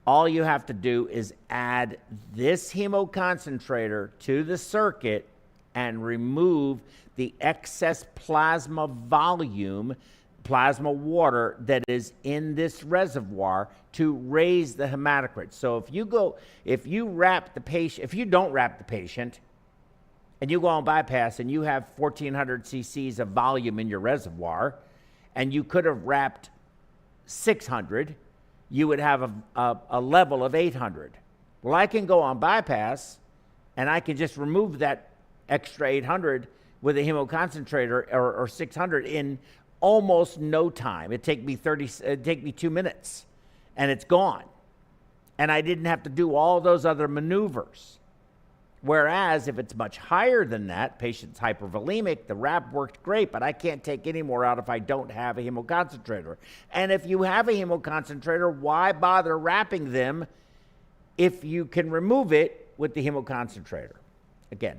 all you have to do is add this hemoconcentrator to the circuit and remove the excess plasma volume, plasma water that is in this reservoir to raise the hematocrit. So if you don't wrap the patient, and you go on bypass and you have 1,400 cc's of volume in your reservoir, and you could have wrapped 600, you would have a level of 800. Well, I can go on bypass, and I can just remove that extra 800 with a hemoconcentrator or 600 in almost no time. It'd take me 2 minutes, and it's gone. And I didn't have to do all those other maneuvers. Whereas if it's much higher than that, patient's hypovolemic, the RAPP worked great, but I can't take any more out if I don't have a hemoconcentrator. And if you have a hemoconcentrator, why bother wrapping them if you can remove it with the hemoconcentrator? Again,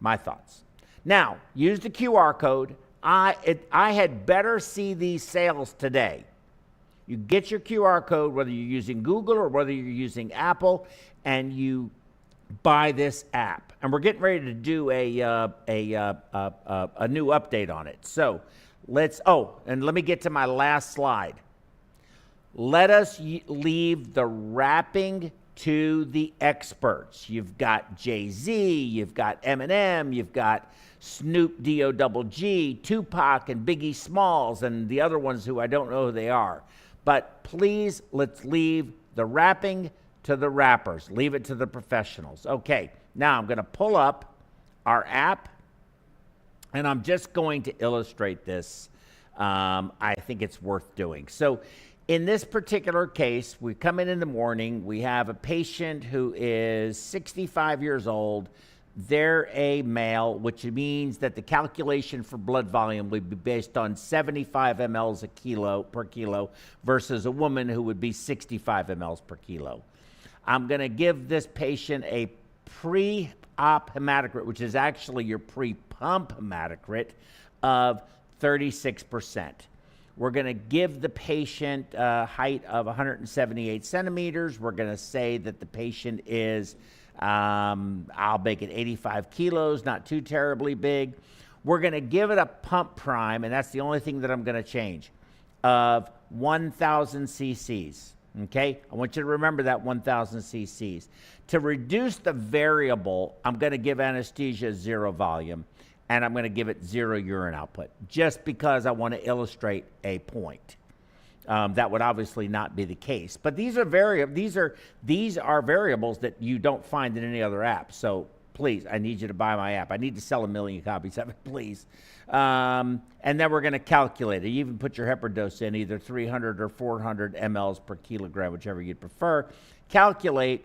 my thoughts. Now, use the QR code. I had better see these sales today. You get your QR code, whether you're using Google or whether you're using Apple, and you buy this app. And we're getting ready to do a new update on it. So and let me get to my last slide. Let us leave the wrapping to the experts. You've got Jay-Z, you've got Eminem, you've got Snoop D-O-double-G, Tupac, and Biggie Smalls, and the other ones who I don't know who they are. But please, let's leave the wrapping to the rappers. Leave it to the professionals. Okay, now I'm going to pull up our app, and I'm just going to illustrate this. I think it's worth doing. So in this particular case, we come in the morning. We have a patient who is 65 years old. They're a male, which means that the calculation for blood volume would be based on 75 mLs per kilo versus a woman who would be 65 mLs per kilo. I'm going to give this patient a pre-hypotensive post-op hematocrit, which is actually your pre-pump hematocrit, of 36%. We're going to give the patient a height of 178 centimeters. We're going to say that the patient is, I'll make it 85 kilos, not too terribly big. We're going to give it a pump prime, and that's the only thing that I'm going to change, of 1,000 cc's. Okay? I want you to remember that 1,000 cc's. To reduce the variable, I'm going to give anesthesia 0 volume, and I'm going to give it 0 urine output, just because I want to illustrate a point. That would obviously not be the case. But these are variables that you don't find in any other app. So please, I need you to buy my app. I need to sell 1 million copies of it, please. And then we're going to calculate it. You even put your heparin dose in, either 300 or 400 mLs per kilogram, whichever you'd prefer. Calculate,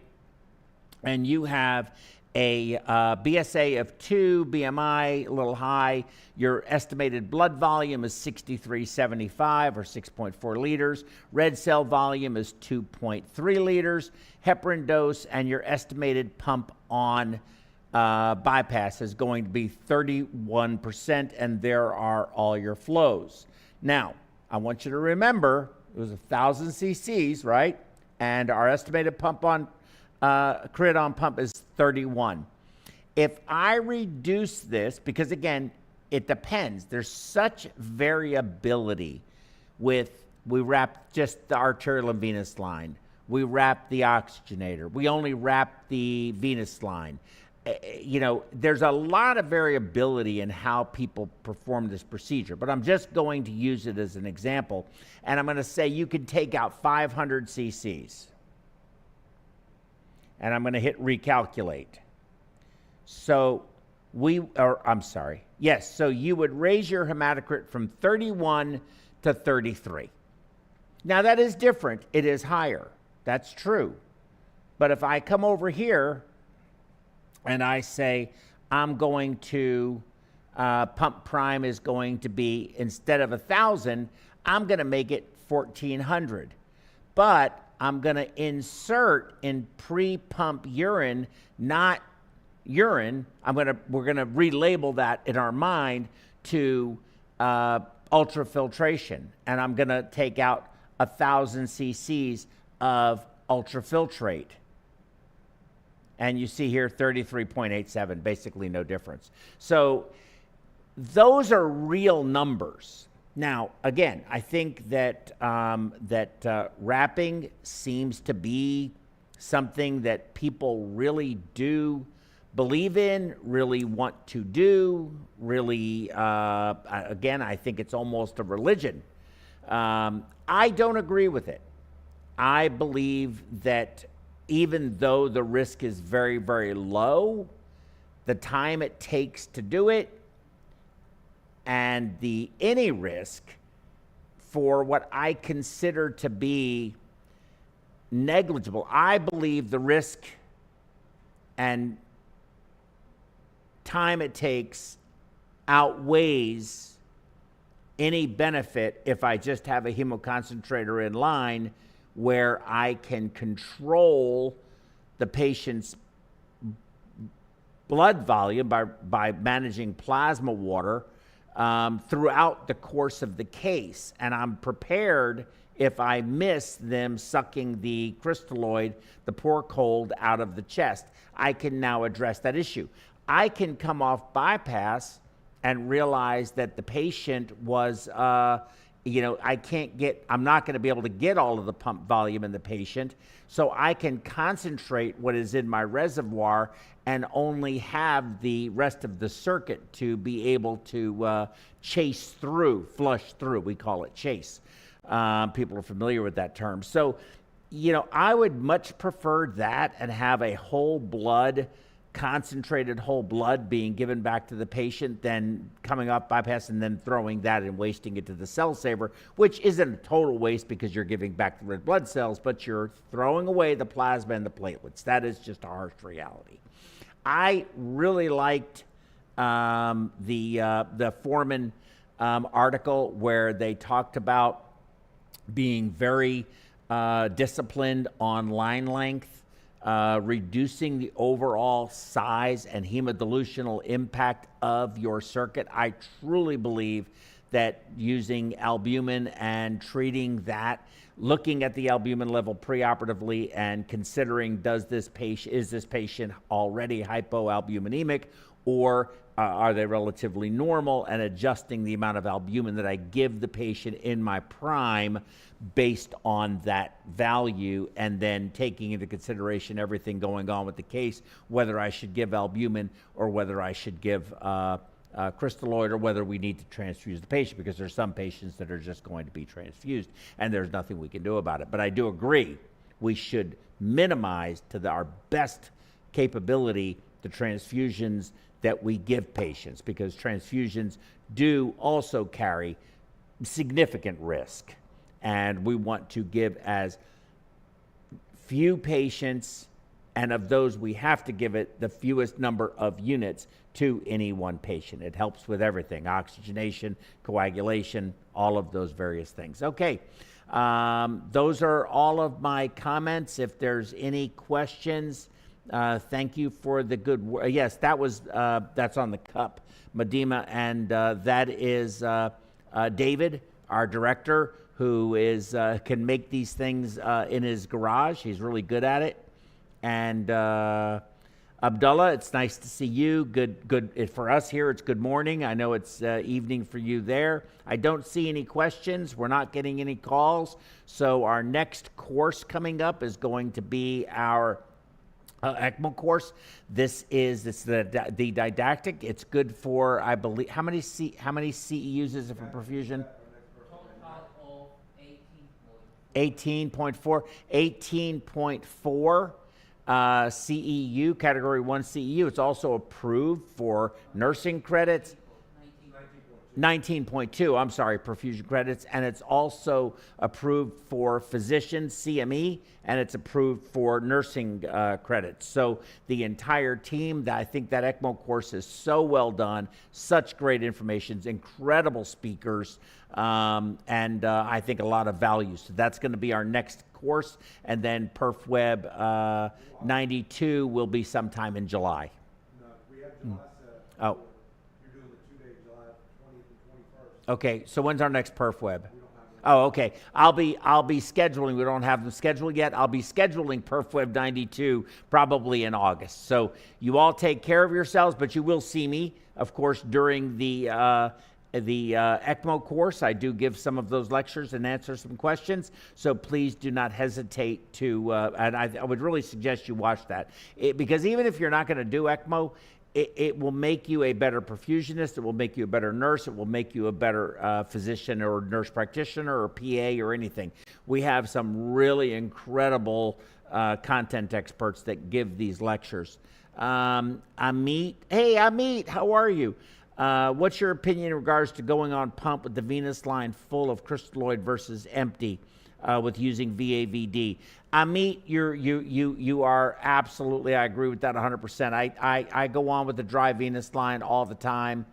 and you have a BSA of 2, BMI a little high. Your estimated blood volume is 6375 or 6.4 liters. Red cell volume is 2.3 liters. Heparin dose and your estimated pump on bypass is going to be 31%, and there are all your flows. Now, I want you to remember it was 1,000 cc's, right? And our estimated pump on crit on pump is 31. If I reduce this, because again, it depends. There's such variability with, we wrap just the arterial and venous line. We wrap the oxygenator. We only wrap the venous line. You know, there's a lot of variability in how people perform this procedure, but I'm just going to use it as an example. And I'm going to say you can take out 500 cc's. And I'm going to hit recalculate. So so you would raise your hematocrit from 31 to 33. Now that is different. It is higher. That's true. But if I come over here and I say I'm going to, pump prime is going to be, instead of 1,000, I'm going to make it 1,400. But I'm going to insert in pre-pump urine, not urine. We're going to relabel that in our mind to ultrafiltration. And I'm going to take out 1,000 cc's of ultrafiltrate. And you see here 33.87, basically no difference. So those are real numbers. Now, again, I think that wrapping seems to be something that people really do believe in, really want to do, really, again, I think it's almost a religion. I don't agree with it. I believe that even though the risk is very, very low, the time it takes to do it and any risk for what I consider to be negligible. I believe the risk and time it takes outweighs any benefit if I just have a hemoconcentrator in line where I can control the patient's blood volume by managing plasma water throughout the course of the case. And I'm prepared if I miss them sucking the crystalloid, the poor cold, out of the chest. I can now address that issue. I can come off bypass and realize that the patient was, I'm not going to be able to get all of the pump volume in the patient, so I can concentrate what is in my reservoir and only have the rest of the circuit to be able to flush through. We call it chase. People are familiar with that term. So, I would much prefer that and have a concentrated whole blood being given back to the patient than coming off bypass and then throwing that and wasting it to the cell saver, which isn't a total waste because you're giving back the red blood cells, but you're throwing away the plasma and the platelets. That is just a harsh reality. I really liked the Foreman article where they talked about being very disciplined on line length. reducing the overall size and hemodilutional impact of your circuit. I truly believe that using albumin and treating that, looking at the albumin level preoperatively and considering is this patient already hypoalbuminemic, or are they relatively normal, and adjusting the amount of albumin that I give the patient in my prime based on that value, and then taking into consideration everything going on with the case, whether I should give albumin or whether I should give crystalloid, or whether we need to transfuse the patient, because there's some patients that are just going to be transfused and there's nothing we can do about it. But I do agree we should minimize to our best capability the transfusions that we give patients, because transfusions do also carry significant risk, and we want to give as few patients, and of those we have to give it, the fewest number of units to any one patient. It helps with everything: oxygenation, coagulation, all of those various things. Okay, those are all of my comments. If there's any questions, thank you for the good work. Yes, that's on the cup, Medema, and that is David, our director, who can make these things in his garage. He's really good at it. And Abdullah, it's nice to see you. Good for us here. It's good morning. I know it's evening for you there. I don't see any questions. We're not getting any calls. So our next course coming up is going to be our ECMO course. This is the didactic. It's good for, I believe, how many CEUs is it for perfusion? 18.4. 18.4 CEU, Category 1 CEU. It's also approved for nursing credits. 19.2, I'm sorry, perfusion credits, and it's also approved for physicians, CME, and it's approved for nursing credits. So the entire team, I think that ECMO course is so well done, such great information, incredible speakers, and I think a lot of value. So that's going to be our next course, and then PerfWeb 92 will be sometime in July. No, we have July 7th. Oh. You're doing the 2 days, July 20th and 21st. Okay, so when's our next PerfWeb? We don't have Oh, okay. I'll be scheduling. We don't have them scheduled yet. I'll be scheduling PerfWeb 92 probably in August. So you all take care of yourselves, but you will see me, of course, during the ECMO course. I do give some of those lectures and answer some questions. So please do not hesitate to, and I would really suggest you watch that, because even if you're not going to do ECMO, it will make you a better perfusionist. It will make you a better nurse. It will make you a better physician or nurse practitioner or PA or anything. We have some really incredible content experts that give these lectures. Amit, hey Amit, how are you? What's your opinion in regards to going on pump with the venous line full of crystalloid versus empty with using VAVD? Amit, you are absolutely, I agree with that 100%. I go on with the dry venous line all the time.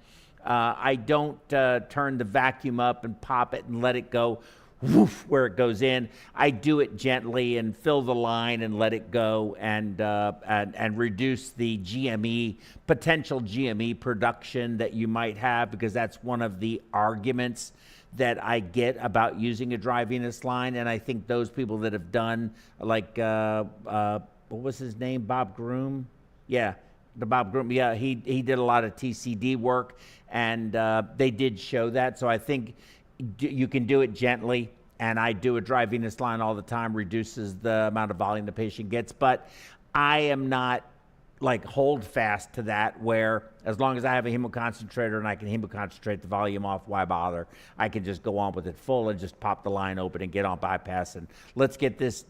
I don't turn the vacuum up and pop it and let it go woof where it goes in. I do it gently and fill the line and let it go, and reduce the GME, potential GME production that you might have, because that's one of the arguments that I get about using a dry venous line. And I think those people that have done, like, what was his name? Bob Groom? Yeah, the Bob Groom. Yeah, he did a lot of TCD work, and they did show that. So I think you can do it gently, and I do a dry venous line all the time, reduces the amount of volume the patient gets. But I am not like hold fast to that, where as long as I have a hemoconcentrator and I can hemoconcentrate the volume off, why bother? I can just go on with it full and just pop the line open and get on bypass, and let's get this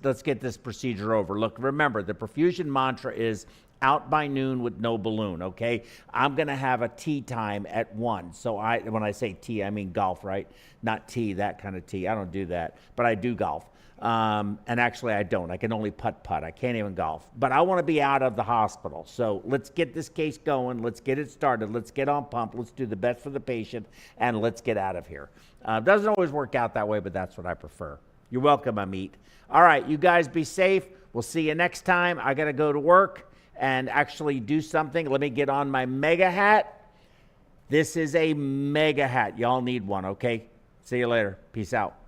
procedure over. Look, remember, the perfusion mantra is out by noon with no balloon, okay? I'm gonna have a tea time at 1. So when I say tea, I mean golf, right? Not tea, that kind of tea. I don't do that, but I do golf. And actually I don't. I can only putt-putt. I can't even golf. But I want to be out of the hospital. So let's get this case going. Let's get it started. Let's get on pump. Let's do the best for the patient, and let's get out of here. Doesn't always work out that way, but that's what I prefer. You're welcome, Amit. All right, you guys be safe. We'll see you next time. I got to go to work and actually do something. Let me get on my mega hat. This is a mega hat. Y'all need one, okay? See you later. Peace out.